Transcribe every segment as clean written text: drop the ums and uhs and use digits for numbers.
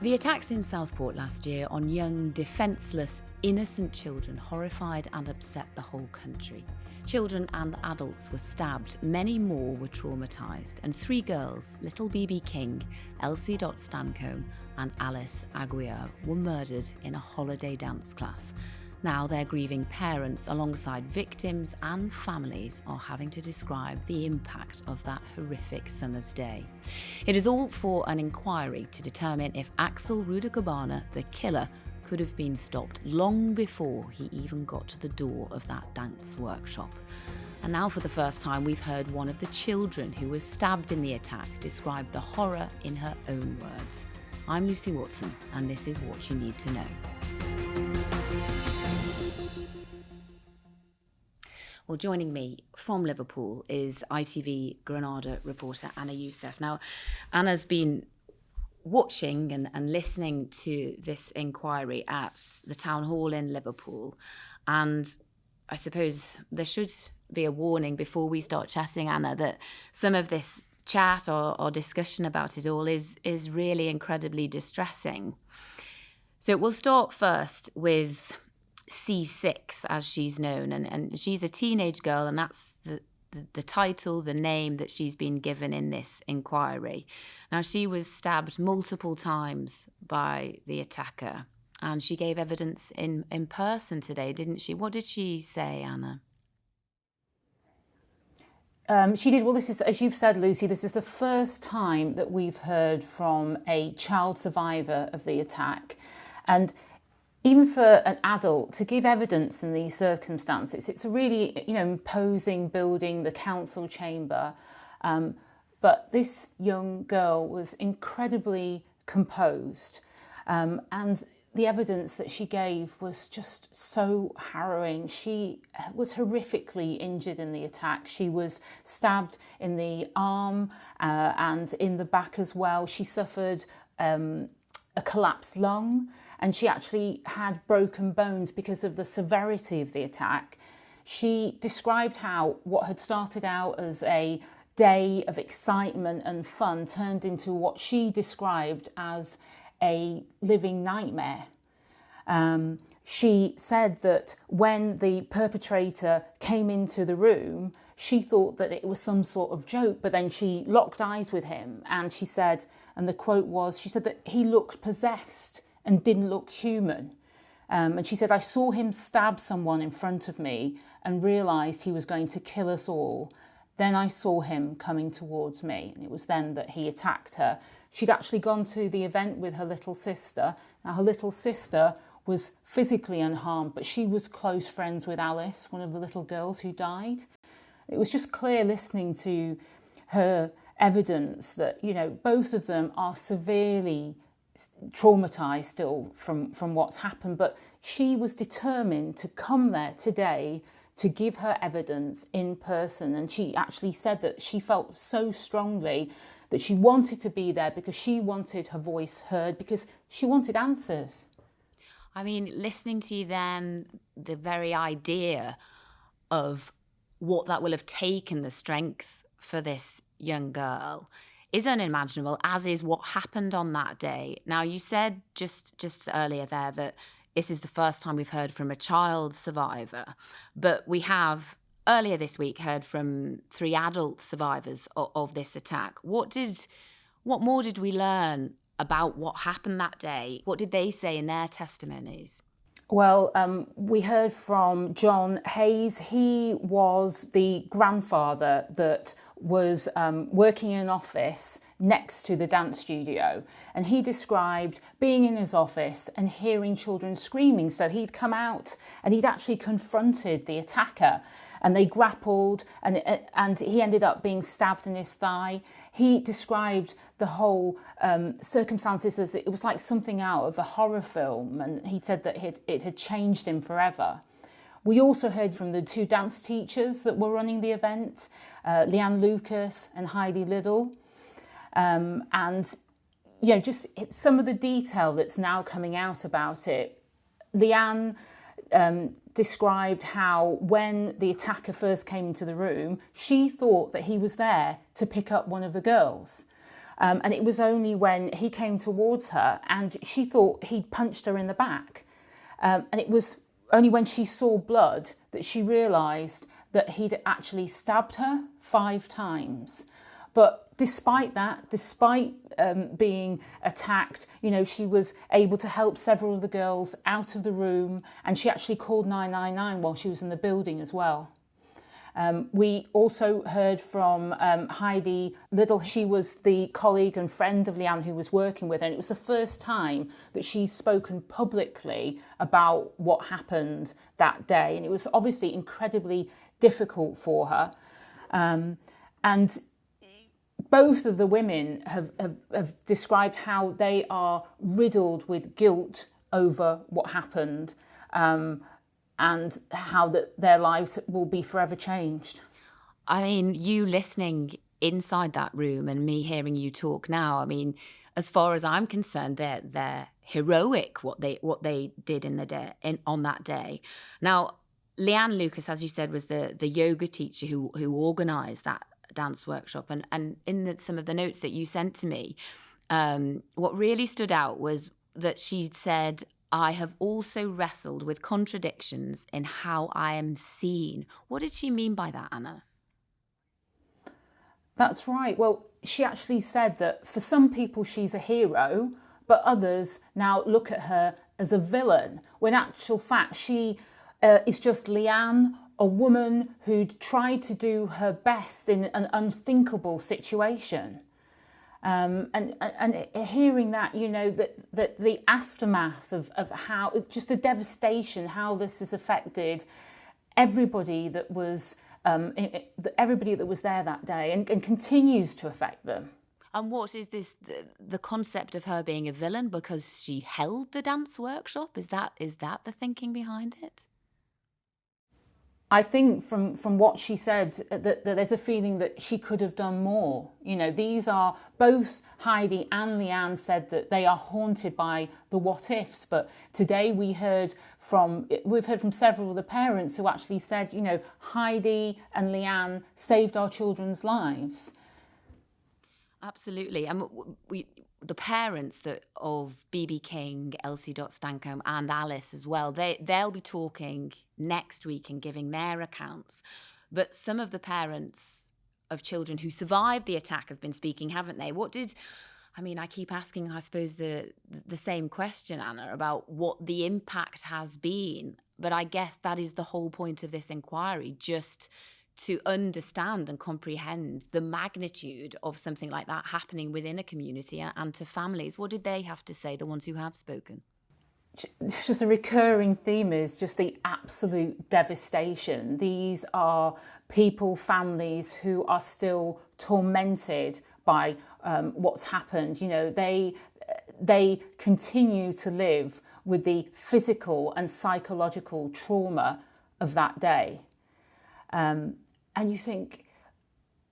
The attacks in Southport last year on young, defenseless, innocent children horrified and upset the whole country. Children and adults were stabbed, many more were traumatised, and 3 girls, little Bebe King, Elsie Stancombe and Alice Aguiar, were murdered in a holiday dance class. Now their grieving parents, alongside victims and families, are having to describe the impact of that horrific summer's day. It is all for an inquiry to determine if Axel Rudakubana, the killer, could have been stopped long before he even got to the door of that dance workshop. And now for the first time we've heard one of the children who was stabbed in the attack describe the horror in her own words. I'm Lucy Watson, and this is What You Need to Know. Well, joining me from Liverpool is ITV Granada reporter Anna Youssef. Now, Anna's been watching and listening to this inquiry at the town hall in Liverpool, and I suppose there should be a warning before we start chatting, Anna, that some of this chat or discussion about it all is really incredibly distressing. So we'll start first with C6, as she's known, and she's a teenage girl, and that's the title, the name that she's been given in this inquiry. Now, she was stabbed multiple times by the attacker, and she gave evidence in person today, didn't she? What did she say, Anna? She did. Well, this is, as you've said, Lucy, this is the first time that we've heard from a child survivor of the attack. And even for an adult to give evidence in these circumstances, it's a really, imposing building, the council chamber. But this young girl was incredibly composed. And the evidence that she gave was just so harrowing. She was horrifically injured in the attack. She was stabbed in the arm and in the back as well. She suffered a collapsed lung, and she actually had broken bones because of the severity of the attack. She described how what had started out as a day of excitement and fun turned into what she described as a living nightmare. She said that when the perpetrator came into the room, she thought that it was some sort of joke, but then she locked eyes with him, and she said, and the quote was, she said that he looked possessed and didn't look human. And she said, I saw him stab someone in front of me and realised he was going to kill us all. Then I saw him coming towards me, and it was then that he attacked her. She'd actually gone to the event with her little sister. Now, her little sister was physically unharmed, but she was close friends with Alice, one of the little girls who died. It was just clear listening to her evidence that, both of them are severely traumatised still from what's happened, but she was determined to come there today to give her evidence in person. And she actually said that she felt so strongly that she wanted to be there because she wanted her voice heard, because she wanted answers. I mean, listening to you then, the very idea of what that will have taken, the strength for this young girl, is unimaginable, as is what happened on that day. Now, you said just earlier there that this is the first time we've heard from a child survivor, but we have earlier this week heard from 3 adult survivors of this attack. What more did we learn about what happened that day? What did they say in their testimonies? Well, we heard from John Hayes. He was the grandfather that was working in an office next to the dance studio, and he described being in his office and hearing children screaming. So he'd come out and he'd actually confronted the attacker, and they grappled, and he ended up being stabbed in his thigh. He described the whole circumstances as it was like something out of a horror film, and he said that it had changed him forever. We also heard from the 2 dance teachers that were running the event, Leanne Lucas and Heidi Liddell. And, just some of the detail that's now coming out about it. Leanne described how when the attacker first came into the room, she thought that he was there to pick up one of the girls. And it was only when he came towards her and she thought he'd punched her in the back. And it was only when she saw blood that she realised that he'd actually stabbed her 5 times. But despite that, despite being attacked, you know, she was able to help several of the girls out of the room, and she actually called 999 while she was in the building as well. We also heard from Heidi Little. She was the colleague and friend of Leanne who was working with her, and it was the first time that she's spoken publicly about what happened that day, and it was obviously incredibly difficult for her. And both of the women have described how they are riddled with guilt over what happened, and how their lives will be forever changed. I mean, you listening inside that room and me hearing you talk now, I mean, as far as I'm concerned, they're heroic what they did on that day. Now, Leanne Lucas, as you said, was the yoga teacher who organised that dance workshop, and in some of the notes that you sent to me, what really stood out was that she said, "I have also wrestled with contradictions in how I am seen." What did she mean by that, Anna? That's right. Well, she actually said that for some people she's a hero, but others now look at her as a villain, when in actual fact she is just Leanne, a woman who'd tried to do her best in an unthinkable situation. And hearing that, you know, that the aftermath of how, just the devastation, how this has affected everybody that was there that day, and continues to affect them. And what is this, the concept of her being a villain because she held the dance workshop? Is that the thinking behind it? I think from what she said that there's a feeling that she could have done more. You know, these are both Heidi and Leanne said that they are haunted by the what ifs. But today we've heard from several of the parents who actually said, you know, Heidi and Leanne saved our children's lives. Absolutely. And the parents of Bebe King, Elsie Stancombe and Alice as well, they'll be talking next week and giving their accounts. But some of the parents of children who survived the attack have been speaking, haven't they? I keep asking, I suppose, the same question, Anna, about what the impact has been. But I guess that is the whole point of this inquiry, just to understand and comprehend the magnitude of something like that happening within a community and to families. What did they have to say, the ones who have spoken? Just a recurring theme is just the absolute devastation. These are people, families who are still tormented by what's happened. You know, they continue to live with the physical and psychological trauma of that day. And you think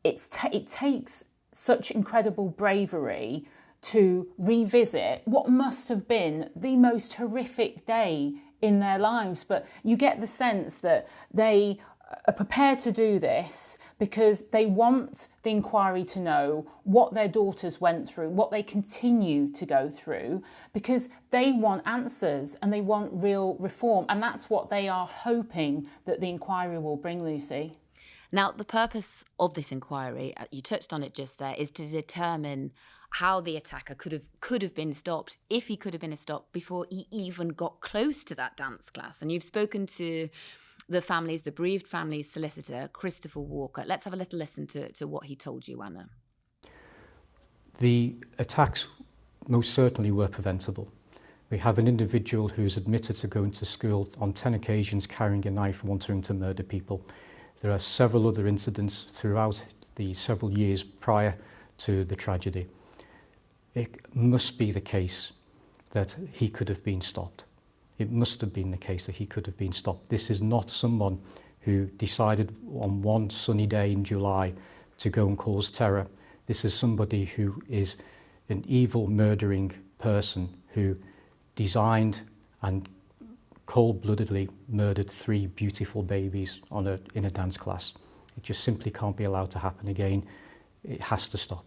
it takes such incredible bravery to revisit what must have been the most horrific day in their lives. But you get the sense that they are prepared to do this because they want the inquiry to know what their daughters went through, what they continue to go through, because they want answers and they want real reform. And that's what they are hoping that the inquiry will bring, Lucy. Now, the purpose of this inquiry, you touched on it just there, is to determine how the attacker could have been stopped, if he could have been stopped before he even got close to that dance class. And you've spoken to the bereaved families' solicitor, Christopher Walker. Let's have a little listen to what he told you, Anna. The attacks most certainly were preventable. We have an individual who's admitted to going to school on 10 occasions carrying a knife and wanting to murder people. There are several other incidents throughout the several years prior to the tragedy. It must be the case that he could have been stopped. It must have been the case that he could have been stopped. This is not someone who decided on one sunny day in July to go and cause terror. This is somebody who is an evil, murdering person who designed and cold-bloodedly murdered 3 beautiful babies in a dance class. It just simply can't be allowed to happen again. It has to stop.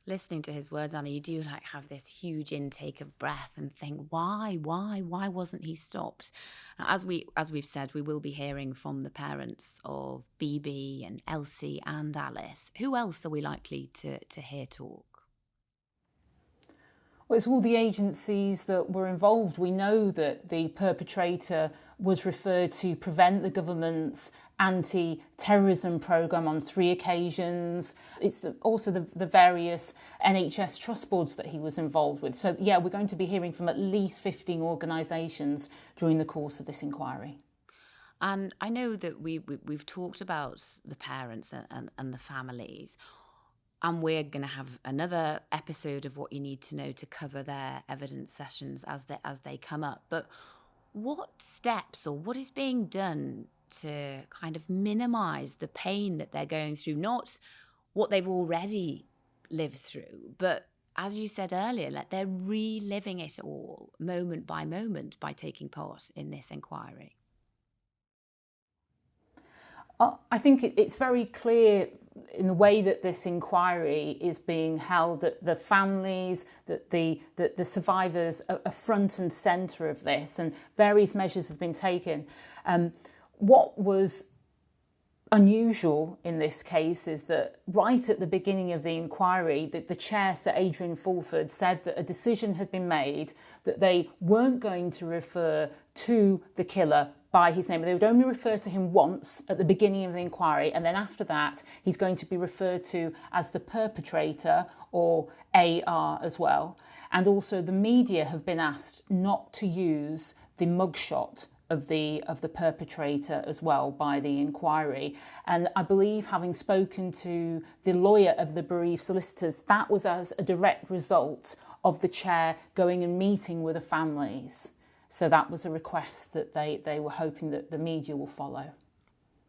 Listening to his words, Anna, you do like have this huge intake of breath and think, why wasn't he stopped? As we've said, we will be hearing from the parents of Bebe and Elsie and Alice. Who else are we likely to hear talk? Well, it's all the agencies that were involved. We know that the perpetrator was referred to prevent the government's anti-terrorism programme on 3 occasions. It's also the various NHS trust boards that he was involved with. So, yeah, we're going to be hearing from at least 15 organisations during the course of this inquiry. And I know that we've talked about the parents and the families. And we're going to have another episode of What You Need to Know to cover their evidence sessions as they come up. But what steps or what is being done to kind of minimise the pain that they're going through? Not what they've already lived through, but as you said earlier, like they're reliving it all moment by moment by taking part in this inquiry. I think it's very clear in the way that this inquiry is being held that the families, that the survivors are front and centre of this, and various measures have been taken. What was unusual in this case is that right at the beginning of the inquiry, the chair, Sir Adrian Fulford, said that a decision had been made that they weren't going to refer to the killer by his name. They would only refer to him once at the beginning of the inquiry, and then after that he's going to be referred to as the perpetrator, or AR as well. And also the media have been asked not to use the mugshot of the perpetrator as well by the inquiry. And I believe, having spoken to the lawyer of the bereaved solicitors, that was as a direct result of the chair going and meeting with the families. So that was a request that they were hoping that the media will follow.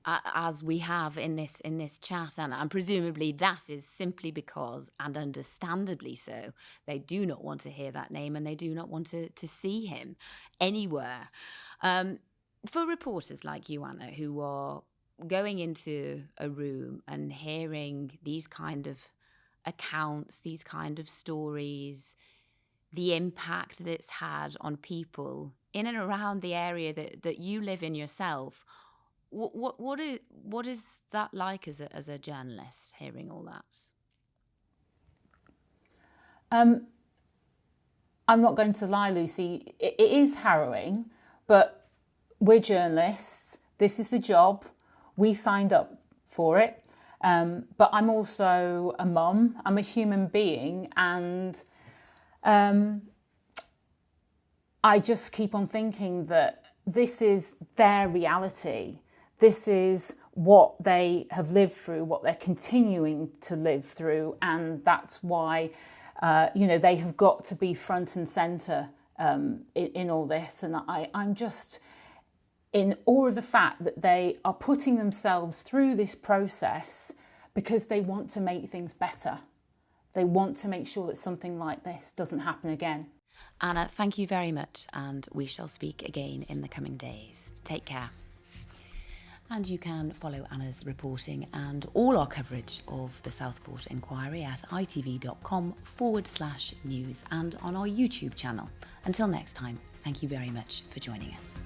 As we have in this chat, Anna, and presumably that is simply because, and understandably so, they do not want to hear that name and they do not want to see him anywhere. For reporters like you, Anna, who are going into a room and hearing these kind of accounts, these kind of stories, the impact that it's had on people in and around the area that you live in yourself, what is that like as a journalist, hearing all that? I'm not going to lie, Lucy, it is harrowing, but we're journalists, this is the job, we signed up for it, but I'm also a mum, I'm a human being, and I just keep on thinking that this is their reality. This is what they have lived through, what they're continuing to live through, and that's why, they have got to be front and centre in all this. And I'm just in awe of the fact that they are putting themselves through this process because they want to make things better. They want to make sure that something like this doesn't happen again. Anna, thank you very much, and we shall speak again in the coming days. Take care. And you can follow Anna's reporting and all our coverage of the Southport Inquiry at itv.com/news and on our YouTube channel. Until next time, thank you very much for joining us.